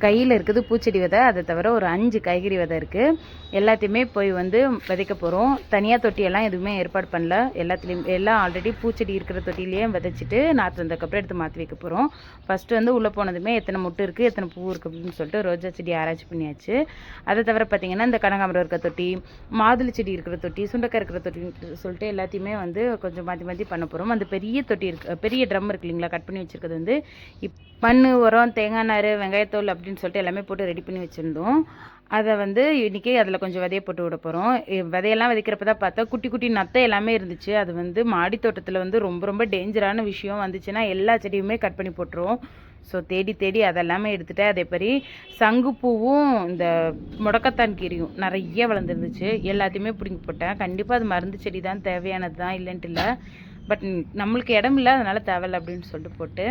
கையில் இருக்குது பூச்செடி விதை. அதை தவிர ஒரு 5 காய்கறி விதை இருக்குது. எல்லாத்தையுமே போய் வந்து விதைக்க போகிறோம். தனியாக தொட்டியெல்லாம் எதுவுமே ஏற்பாடு பண்ணல. எல்லாம் ஆல்ரெடி பூச்செடி இருக்கிற தொட்டிலேயே விதைச்சிட்டு நாற்று வந்ததுக்கப்புறம் எடுத்து மாற்றி வைக்க போகிறோம். ஃபஸ்ட்டு வந்து உள்ளே போனதுமே எத்தனை மொட்டு இருக்குது, எத்தனை பூ இருக்குது அப்படின்னு சொல்லிட்டு ரோஜா செடி ஆராய்ச்சி பண்ணியாச்சு. அதை தவிர பார்த்திங்கன்னா இந்த கனகாம்பரம் இருக்கிற தொட்டி, மாதுளை செடி இருக்கிற தொட்டி, சுண்டக்காய் இருக்கிற தொட்டின்னு சொல்லிட்டு எல்லாத்தையுமே வந்து கொஞ்சம் மாற்றி மாற்றி பண்ண போகிறோம். அந்த பெரிய தொட்டி பெரிய ட்ரம் இருக்கு இல்லைங்களா, கட் பண்ணி வச்சுருக்கிறது வந்து மண், உரம், தேங்காய் நார், வெங்காயத்தோல் அப்படின்னு சொல்லிட்டு எல்லாமே போட்டு ரெடி பண்ணி வச்சுருந்தோம். அதை வந்து இன்றைக்கி அதில் கொஞ்சம் விதையை போட்டு விட போகிறோம். விதையெல்லாம் விதைக்கிறப்ப தான் பார்த்தா குட்டி குட்டி நத்தை எல்லாமே இருந்துச்சு. அது வந்து மாடி தோட்டத்தில் வந்து ரொம்ப ரொம்ப டேஞ்சரான விஷயம். வந்துச்சுன்னா எல்லா செடியுமே கட் பண்ணி போட்டுருவோம். ஸோ தேடி தேடி அதெல்லாமே எடுத்துகிட்டு, அதேமாதிரி சங்குப்பூவும் இந்த முடக்கத்தான் கீரையும் நிறைய வளர்ந்துருந்துச்சு. எல்லாத்தையுமே பிடிங்கி போட்டேன். கண்டிப்பாக அது மருந்து செடி தான், தேவையானது தான், இல்லைன்ட்டு இல்லை. பட் நம்மளுக்கு இடம் இல்லை, அதனால் தேவையில்லை அப்படின்னு சொல்லிட்டு போட்டு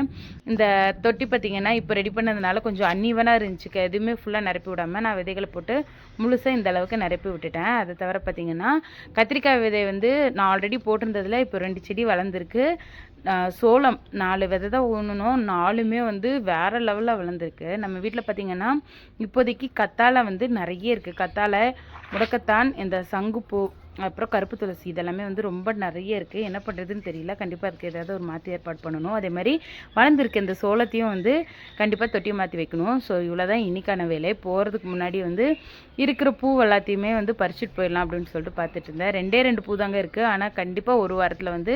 இந்த தொட்டி பார்த்திங்கன்னா இப்போ ரெடி பண்ணதுனால கொஞ்சம் அன்ஈவனாக இருந்துச்சு. எதுவுமே ஃபுல்லாக நிரப்பி விடாமல் நான் விதைகளை போட்டு முழுசாக இந்த அளவுக்கு நிரப்பி விட்டுட்டேன். அதை தவிர பார்த்திங்கன்னா கத்திரிக்காய் விதை வந்து நான் ஆல்ரெடி போட்டிருந்ததில் இப்போ 2 செடி வளர்ந்துருக்கு. சோளம் 4 விதை தான் ஊனணும். 4மே வந்து வேறு லெவலில் வளர்ந்துருக்கு. நம்ம வீட்டில் பார்த்திங்கன்னா இப்போதைக்கு கத்தாழை வந்து நிறைய இருக்குது. கத்தாழை, முடக்கத்தான், இந்த சங்குப்பூ, அப்புறம் கருப்பு துளசி, இதெல்லாமே வந்து ரொம்ப நிறைய இருக்குது. என்ன பண்ணுறதுன்னு தெரியல. கண்டிப்பாக அதுக்கு ஏதாவது ஒரு மாற்றி ஏற்பாடு பண்ணணும். அதே மாதிரி வளர்ந்துருக்கு இந்த சோளத்தையும் வந்து கண்டிப்பாக தொட்டியை மாற்றி வைக்கணும். ஸோ இவ்வளோ தான் இன்றைக்கான வேலை. போகிறதுக்கு முன்னாடி வந்து இருக்கிற பூ எல்லாத்தையுமே வந்து பறிச்சுட்டு போயிடலாம் அப்படின்னு சொல்லிட்டு பார்த்துட்டு இருந்தேன். 2 பூ தாங்க இருக்குது. ஆனால் கண்டிப்பாக ஒரு வாரத்தில் வந்து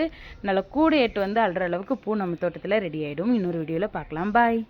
நல்லா கூடையேட்டு வந்து அல்ற அளவுக்கு பூ நம்ம தோட்டத்தில் ரெடி ஆகிடும். இன்னொரு வீடியோவில் பார்க்கலாம். பாய்.